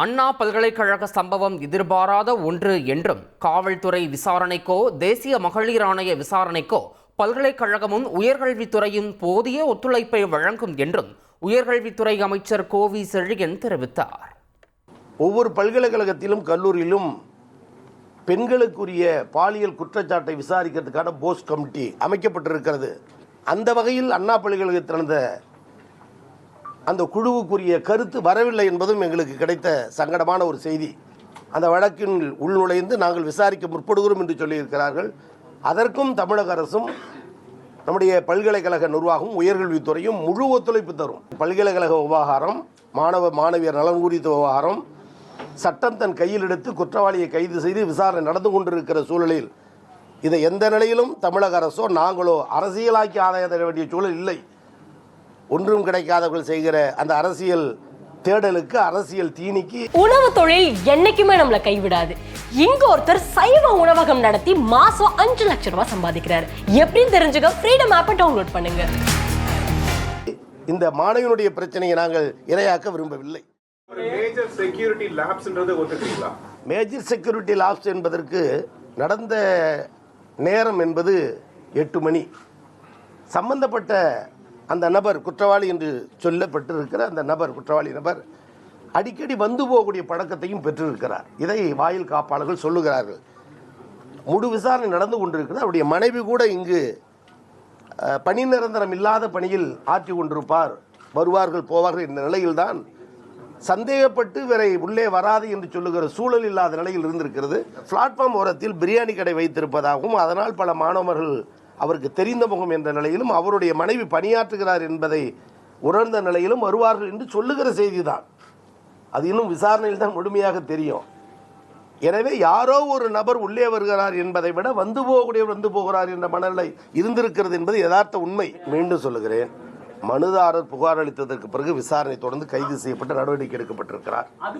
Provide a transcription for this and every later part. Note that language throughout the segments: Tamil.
அண்ணா பல்கலைக்கழக சம்பவம் எதிர்பாராத ஒன்று என்றும் காவல்துறை விசாரணைக்கோ தேசிய மகளிர் ஆணைய விசாரணைக்கோ பல்கலைக்கழகமும் உயர்கல்வித்துறையும் போதிய ஒத்துழைப்பை வழங்கும் என்றும் உயர்கல்வித்துறை அமைச்சர் கோவி செழியன் தெரிவித்தார். ஒவ்வொரு பல்கலைக்கழகத்திலும் கல்லூரியிலும் பெண்களுக்குரிய பாலியல் குற்றச்சாட்டை விசாரிக்கிறதுக்கான போஸ்ட் கமிட்டி அமைக்கப்பட்டிருக்கிறது. அந்த வகையில் அண்ணா பல்கலைக்கழகத்தில் நடந்த அந்த குழுவுக்குரிய கருத்து வரவில்லை என்பதும் எங்களுக்கு கிடைத்த சங்கடமான ஒரு செய்தி. அந்த வழக்கின் உள்நுழைந்து நாங்கள் விசாரிக்க முற்படுகிறோம் என்று சொல்லியிருக்கிறார்கள். அதற்கும் தமிழக அரசும் நம்முடைய பல்கலைக்கழக நிர்வாகம் உயர்கல்வித்துறையும் முழு ஒத்துழைப்பு தரும். பல்கலைக்கழக விவகாரம், மாணவியர் நலன் குறித்த விவகாரம் சட்டம் தன் கையில் எடுத்து குற்றவாளியை கைது செய்து விசாரணை நடந்து கொண்டிருக்கிற சூழலில் இதை எந்த நிலையிலும் தமிழக அரசோ நாங்களோ அரசியலாக்கி ஆதாய தர வேண்டிய சூழல் இல்லை. ஒன்றும் கிடைக்காதவர்கள் செய்கிற அந்த அரசியல் தேடலுக்கு, அரசியல் தீனிக்கு உணவு தொழில் என்னைக்குமே நம்மளை கைவிடாது. இங்க ஒருத்தர் சைவ உணவகம் நடத்தி மாசம் 5 லட்சம் ரூபாய் சம்பாதிக்கிறாரு. எப்படின்னு தெரிஞ்சுக்க ஃப்ரீடம் ஆப்பை டவுன்லோட் பண்ணுங்க. இந்த மாணவனுடைய பிரச்சனையை நாங்கள் இரையாக்க விரும்பவில்லை. மேஜர் செக்யூரிட்டி லேப்ஸ் என்பதற்கு நடந்த நேரம் என்பது 8 மணி. சம்பந்தப்பட்ட அந்த நபர், குற்றவாளி என்று சொல்லப்பட்டிருக்கிற அந்த நபர், குற்றவாளி நபர் அடிக்கடி வந்து போகக்கூடிய பழக்கத்தையும் பெற்றிருக்கிறார். இதை வாயில் காப்பாளர்கள் சொல்லுகிறார்கள். முழு விசாரணை நடந்து கொண்டிருக்கிறது. அவருடைய மனைவி கூட இங்கு பணி நிரந்தரம் இல்லாத பணியில் ஆற்றி கொண்டிருப்பார். வருவார்கள் போவார்கள் என்ற நிலையில்தான் சந்தேகப்பட்டு வேறை உள்ளே வராது என்று சொல்லுகிற சூழல் இல்லாத நிலையில் இருந்திருக்கிறது. பிளாட்ஃபார்ம் ஓரத்தில் பிரியாணி கடை வைத்திருப்பதாகவும் அதனால் பல மாணவர்கள் அவருக்கு தெரிந்த முகம் என்ற நிலையிலும் அவருடைய மனைவி பணியாற்றுகிறார் என்பதை உணர்ந்த நிலையிலும் வருவார்கள் என்று சொல்லுகிற செய்திதான். அது இன்னும் விசாரணையில் தான் முழுமையாக தெரியும். எனவே யாரோ ஒரு நபர் உள்ளே வருகிறார் என்பதை விட வந்து போகிறார் என்ற மனநிலை இருந்திருக்கிறது என்பது யதார்த்த உண்மை. மீண்டும் சொல்லுகிறேன், மனுதாரர் புகார் அளித்ததற்கு பிறகு விசாரணை தொடர்ந்து கைது செய்யப்பட்டு நடவடிக்கை எடுக்கப்பட்டிருக்கிறார். அது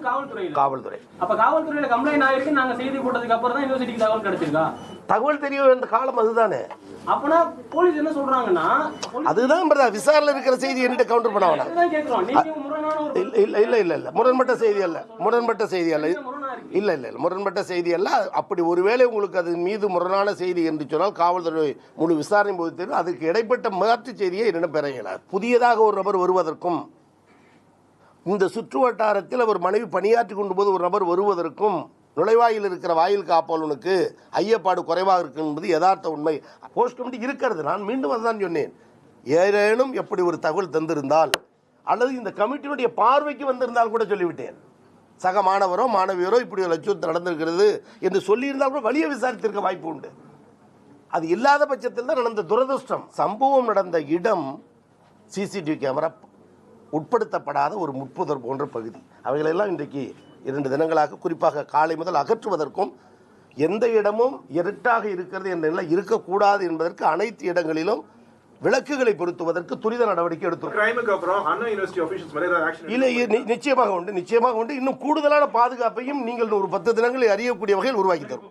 காவல்துறை. அப்ப காவல்துறையில கம்ப்ளைண்ட் ஆயிருக்கு. நாங்க செய்தி போட்டதுக்கு அப்புறம் தான் யூனிவர்சிட்டிக்கு தகவல் கிடைச்சிருக்கா? தகவல் தெரிய வேண்டிய காலம் அதுதானே. அப்பனா போலீஸ் என்ன சொல்றாங்கன்னா அதுதான் விசாரணை இருக்கிற செய்தி என்கிட்ட கவுண்டர் பண்ண வேணாம். இல்ல முரண்பட்ட செய்தி அல்ல, முரண்பட்ட செய்தி அல்ல. அப்படி ஒருவேளை உங்களுக்கு அது மீது முரணான செய்தி என்று சொன்னால் காவல்துறை முழு விசாரணை போது தெரியும். அதுக்கு இடைப்பட்ட மாற்று செய்தியை என்னிடம் பெற இயலாது. புதியதாக ஒரு நபர் வருவதற்கும் இந்த சுற்று வட்டாரத்தில் அவர் மனைவி பணியாற்றி கொண்டு போது ஒரு நபர் வருவதற்கும் நுழைவாயில் இருக்கிற வாயில் காப்பாளனுக்கு ஐயப்பாடு குறைவாக இருக்கு என்பது யதார்த்த உண்மை. போஸ்ட் கமிட்டி இருக்கிறது. நான் மீண்டும் அதுதான் சொன்னேன். ஏதேனும் எப்படி ஒரு தகவல் தந்திருந்தால் அல்லது இந்த கமிட்டியினுடைய பார்வைக்கு வந்திருந்தால் கூட சொல்லிவிட்டேன். சக மாணவரோ மாணவியரோ இப்படி ஒரு அச்சுறுத்தல் நடந்திருக்கிறது என்று சொல்லியிருந்தால் கூட வழியை விசாரித்திருக்க வாய்ப்பு உண்டு. அது இல்லாத பட்சத்தில் தான் நடந்த துரதிருஷ்டம். சம்பவம் நடந்த இடம் சிசிடிவி கேமரா உட்படுத்தப்படாத ஒரு முட்புதர் போன்ற பகுதி. அவைகளெல்லாம் இன்றைக்கு 2 தினங்களாக குறிப்பாக காலை முதல் அகற்றுவதற்கும் எந்த இடமும் இருட்டாக இருக்கிறது என்ற நிலை இருக்கக்கூடாது என்பதற்கு அனைத்து இடங்களிலும் விளக்குகளை பொருத்துவதற்கு துரித நடவடிக்கை எடுத்துள்ளோம். நிச்சயமாக உண்டு. இன்னும் கூடுதலான பாதுகாப்பையும் நீங்கள் ஒரு 10 தினங்களில் அறியக்கூடிய வகையில் உருவாக்கி தரும்.